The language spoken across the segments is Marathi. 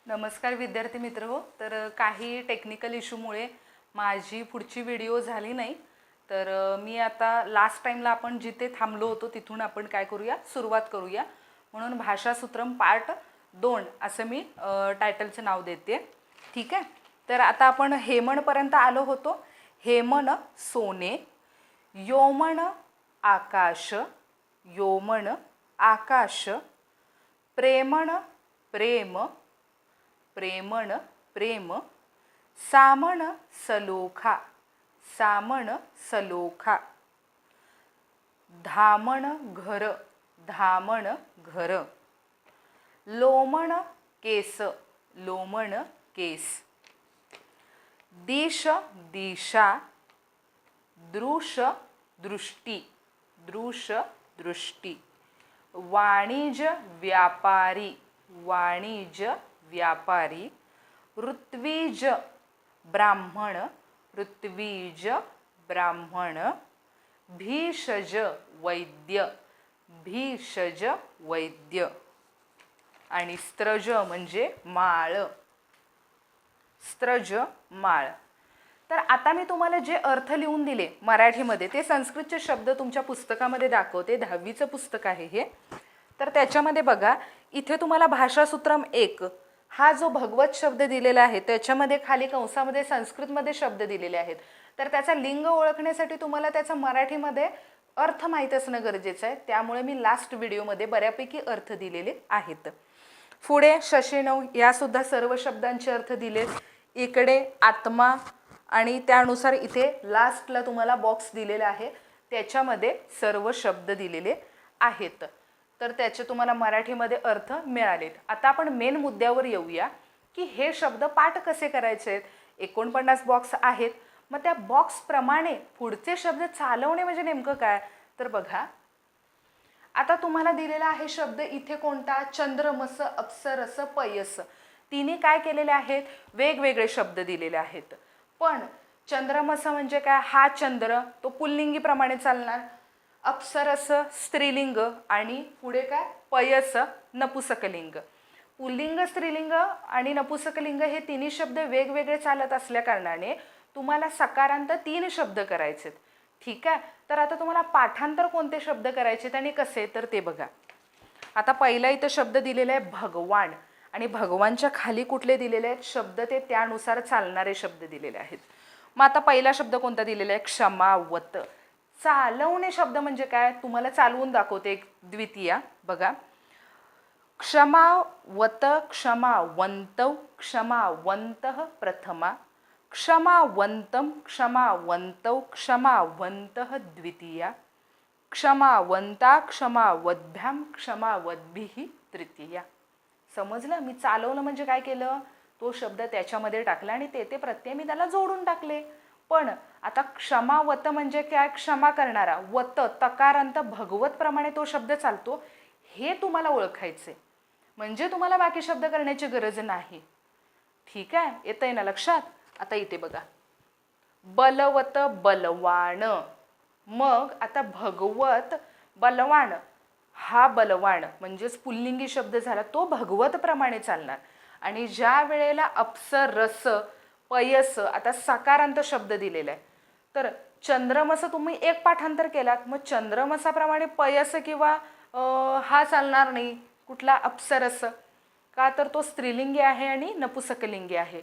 नमस्कार विद्यार्थी मित्र हो. तर काही टेक्निकल इश्यूमुळे माझी पुढची व्हिडिओ झाली नाही. तर मी आता लास्ट टाइमला आपण जिथे थांबलो होतो तिथून आपण काय करूया, सुरुवात करूया. म्हणून भाषासूत्रम पार्ट 2 असं मी टायटलचं नाव देते. ठीक आहे. तर आता आपण हेमणपर्यंत आलो होतो. हेमण सोने, योमण आकाश, योमण आकाश, प्रेमण प्रेम, प्रेमण प्रेम, सामण सलोखा, सामण सलोखा, धामण घर, धामण घर, लोमण केस, लोमण केस, दिश दिशा, दृश दृष्टी, दृश दृष्टी, वाणिज्य व्यापारी, वाणिज्य व्यापारी, ऋत्विज ब्राह्मण, ऋत्विज ब्राह्मण, भीषज वैद्य, भीषज वैद्य, आणि स्त्रज म्हणजे माळ, स्त्रज माळ. तर आता मी तुम्हाला जे अर्थ लिहून दिले मराठीमध्ये ते संस्कृतचे शब्द तुमच्या पुस्तकामध्ये दाखवते. 10वीचं पुस्तक आहे हे. तर त्याच्यामध्ये बघा, इथे तुम्हाला भाषासूत्रम 1 हा जो भगवत शब्द दिलेला आहे त्याच्यामध्ये खाली कंसामध्ये संस्कृतमध्ये शब्द दिलेले आहेत. तर त्याचा लिंग ओळखण्यासाठी तुम्हाला त्याचा मराठीमध्ये अर्थ माहीत असणं गरजेचं आहे. त्यामुळे मी लास्ट व्हिडिओमध्ये बऱ्यापैकी अर्थ दिलेले आहेत. पुढे शशीनव यासुद्धा सर्व शब्दांचे अर्थ दिले. इकडे आत्मा आणि त्यानुसार इथे लास्टला तुम्हाला बॉक्स दिलेला आहे त्याच्यामध्ये सर्व शब्द दिलेले आहेत. तर त्याचे तुम्हाला मराठीमध्ये अर्थ मिळालेत. आता आपण मेन मुद्द्यावर येऊया की हे शब्द पाठ कसे करायचे आहेत. 49 बॉक्स आहेत. मग त्या बॉक्सप्रमाणे पुढचे शब्द चालवणे म्हणजे नेमकं काय. तर बघा, आता तुम्हाला दिलेला आहे शब्द इथे कोणता, चंद्रमस, अप्सरस, पयस. तिने काय केलेले आहेत, वेगवेगळे शब्द दिलेले आहेत. पण चंद्रमस म्हणजे काय, हा चंद्र तो पुल्लिंगीप्रमाणे चालणार, अप्सरस स्त्रीलिंग, आणि पुढे काय पयस नपुसकलिंग. पुल्लिंग, स्त्रीलिंग आणि नपुसकलिंग हे तिन्ही शब्द वेगवेगळे चालत असल्या कारणाने तुम्हाला सकारांत 3 शब्द करायचे. ठीक आहे. तर आता तुम्हाला पाठांतर कोणते शब्द करायचे आणि कसे, तर ते बघा. आता पहिला इथं शब्द दिलेला आहे भगवान, आणि भगवानच्या खाली कुठले दिलेले आहेत शब्द, ते त्यानुसार चालणारे शब्द दिलेले आहेत. मग आता पहिला शब्द कोणता दिलेला आहे, क्षमावत. चालवणे शब्द म्हणजे काय, तुम्हाला चालवून दाखवते एक द्वितीया. बघा, क्षमावत, क्षमावंतौ, क्षमावंतः प्रथमा, क्षमावंतम, क्षमावंतौ, क्षमावंतः द्वितीया, क्षमावंता, क्षमावद्भ्याम, क्षमावद्भिः तृतीया. समजलं. मी चालवलं म्हणजे काय केलं, तो शब्द त्याच्यामध्ये टाकला आणि ते प्रत्यय मी त्याला जोडून टाकले. पण आता क्षमावत म्हणजे काय, क्षमा करणारा. वत तकारांत भगवत प्रमाणे तो शब्द चालतो, हे तुम्हाला ओळखायचे. म्हणजे तुम्हाला बाकी शब्द करण्याची गरज नाही. ठीक आहे, येतंय ना लक्षात. आता इथे बघा, बलवत बलवान. मग आता भगवत बलवान, हा बलवान म्हणजेच पुल्लिंगी शब्द झाला, तो भगवत प्रमाणे चालणार. आणि ज्या वेळेला अप्सरस, पयस, आता सकारांत शब्द दिलेला आहे. तर चंद्रमस तुम्ही एक पाठांतर केलात, मग चंद्रमसाप्रमाणे पयस किंवा हा चालणार नाही. कुठला, अप्सरस, का तर तो स्त्रीलिंगी आहे आणि नपुसकलिंगी आहे.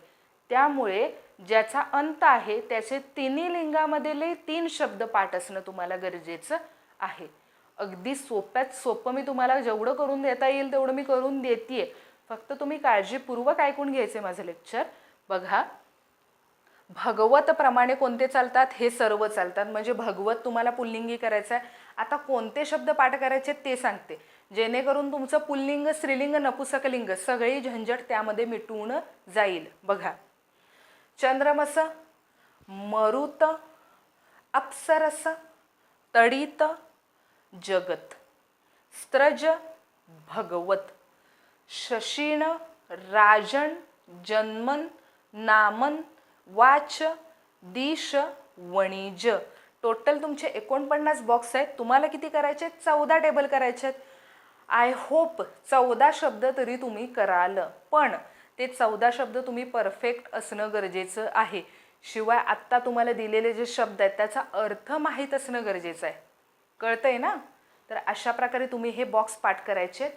त्यामुळे ज्याचा अंत आहे त्याचे तिन्ही लिंगामधले 3 शब्द पाठ असणं तुम्हाला गरजेचं आहे. अगदी सोप्यात सोपं मी तुम्हाला जेवढं करून देता येईल तेवढं मी करून देते. फक्त तुम्ही काळजीपूर्वक ऐकून घ्यायचे माझं लेक्चर. बघा, भगवत प्रमाणे कोणते चालतात, हे सर्व चालतात. म्हणजे भगवत तुम्हाला पुल्लिंगी करायचं आहे. आता कोणते शब्द पाठ करायचे ते सांगते, जेणेकरून तुमचं पुल्लिंग, स्त्रीलिंग, नपुसकलिंग सगळी झंझट त्यामध्ये मिटून जाईल. बघा, चंद्रमस, मरुत, अप्सरस, तडित, जगत, स्त्रज, भगवत, शशीण, राजन, जन्मन, नामन, वाच, दिश, वणिज. टोटल तुमचे 49 बॉक्स आहेत. तुम्हाला किती करायचे, 14 टेबल करायचे आहेत. आय होप 14 शब्द तरी तुम्ही कराल. पण ते 14 शब्द तुम्ही परफेक्ट असणं गरजेचं आहे. शिवाय आत्ता तुम्हाला दिलेले जे शब्द आहेत त्याचा अर्थ माहीत असणं गरजेचं आहे. कळतंय ना? तर अशा प्रकारे तुम्ही हे बॉक्स पाठ करायचे.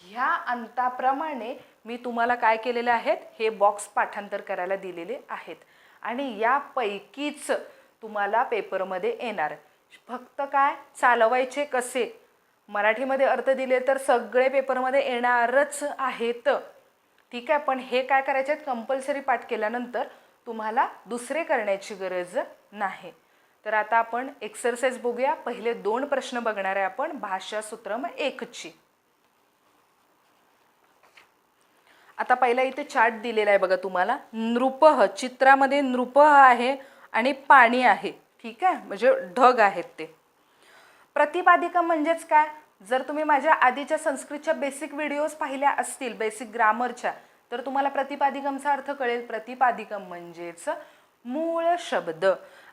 ह्या अंताप्रमाणे मी तुम्हाला काय केलेले आहेत, हे बॉक्स पाठांतर करायला दिलेले आहेत आणि यापैकीच तुम्हाला पेपरमध्ये येणार. फक्त काय चालवायचे कसे, मराठीमध्ये अर्थ दिले तर सगळे पेपरमध्ये येणारच आहेत. ठीक आहे, पण हे काय करायचे आहेत, कंपल्सरी पाठ केल्यानंतर तुम्हाला दुसरे करण्याची गरज नाही. तर आता आपण एक्सरसाइज बघूया. पहिले 2 प्रश्न बघणार आहे आपण भाषा सूत्रम 1ची. आता पहिला इथे चार्ट दिलेला आहे बघा तुम्हाला. नृपह, चित्रामध्ये नृपह आहे आणि पाणी आहे. ठीक आहे, म्हणजे ढग आहेत ते. प्रतिपादिका म्हणजेच काय, जर तुम्ही माझ्या आधीच्या संस्कृतच्या बेसिक व्हिडिओज पाहिल्या असतील बेसिक ग्रामरच्या, तर तुम्हाला प्रतिपादिकमचा अर्थ कळेल. प्रतिपादिकम म्हणजेच मूळ शब्द.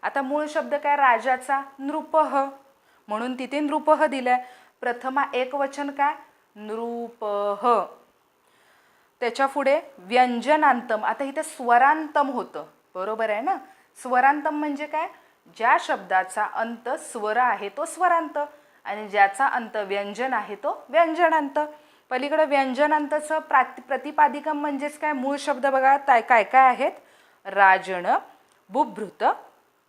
आता मूळ शब्द काय, राजाचा नृपह, म्हणून तिथे नृपह दिलाय. प्रथमा एकवचन काय, नृपह. त्याच्या पुढे व्यंजनांतम. आता इथे स्वरांतम होतं, बरोबर आहे ना? स्वरांतम म्हणजे काय, ज्या शब्दाचा अंत स्वर आहे तो स्वरांत आणि ज्याचा अंत व्यंजन आहे तो व्यंजनांत. पलीकडे व्यंजनांतचं प्रतिपादिकम म्हणजेच काय, मूळ शब्द बघा काय काय आहेत, राजन, बुभृत,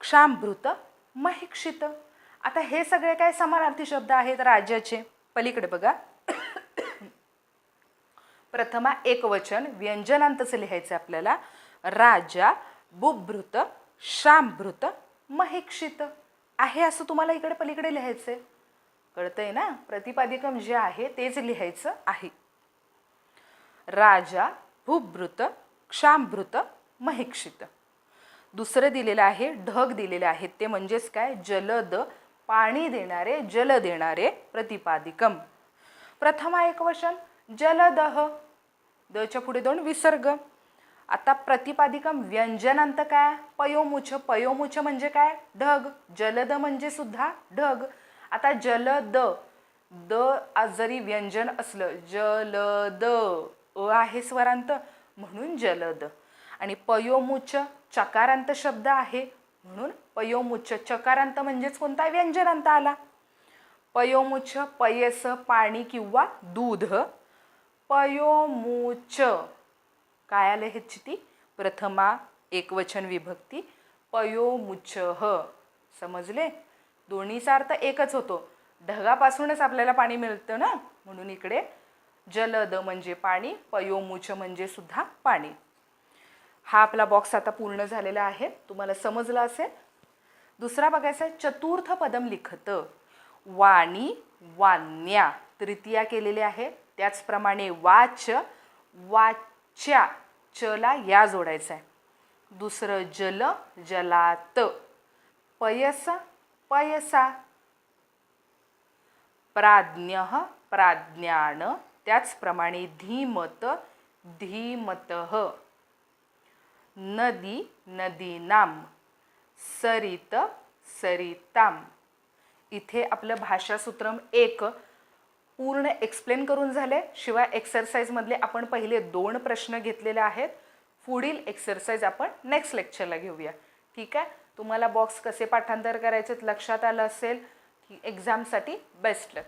क्षामभृत, महिक्षित. आता हे सगळे काय समानार्थी शब्द आहेत राजाचे. पलीकडे बघा, प्रथमा एकवचन व्यंजनांतचं लिहायचं आपल्याला, राजा, बुभृत, क्षामभृत, महिक्षित आहे असं तुम्हाला इकडे पलीकडे लिहायचंय. कळतंय ना? प्रतिपादिकम जे आहे तेच लिहायचं आहे. राजा, भूभृत, क्षामभृत, महिक्षित. दुसरं दिलेलं आहे, ढग दिलेले आहेत ते म्हणजेच काय, जलद, पाणी देणारे, जल देणारे. प्रतिपादिकम. प्रथमा एकवचन जलदह, दच्या पुढे 2 विसर्ग. आता प्रतिपादिकम व्यंजनांत काय, पयोमुच. पयोमुच म्हणजे काय, ढग. जलद म्हणजे सुद्धा ढग. आता जलद, द जरी व्यंजन असलं, जलद, आहे स्वरांत म्हणून जलद. आणि पयोमुच चकारांत शब्द आहे म्हणून पयोमुच. चकारांत म्हणजेच कोणता, व्यंजनांत आला. पयोमुच, पयस पाणी किंवा दूध. पयोमुच काय आले ह्याची ती प्रथमा एकवचन विभक्ती, पयोमुचः. समजले? दोन्हीचा अर्थ एकच होतो. ढगापासूनच आपल्याला पाणी मिळतं ना, म्हणून इकडे जलद म्हणजे पाणी, पयोमुच म्हणजे सुद्धा पाणी. हा आपला बॉक्स आता पूर्ण झालेला आहे, तुम्हाला समजला असेल. दुसरा बघायचा, चतुर्थ पदम लिखत. वाणी, वान्या तृतीया केलेले आहे. त्याचप्रमाणे वाच, वाच्या, चला या जोडायचा आहे. दुसरं जल, जलात. पयस, पयसा. प्राज्ञः, प्राज्ञान. त्याचप्रमाणे धीमत, धीमतः. नदी, नदीनां. सरित, सरिताम. इथे आपलं भाषासूत्रम 1 पूर्ण एक्सप्लेन करून झाले. शिवाय एक्सरसाइजमधले आपण पहिले 2 प्रश्न घेतलेले आहेत. पुढील एक्सरसाइज आपण नेक्स्ट लेक्चरला घेऊया. ठीक आहे, तुम्हाला बॉक्स कसे पाठांतर करायचे लक्षात आलं असेल. एक्झामसाठी बेस्ट लक.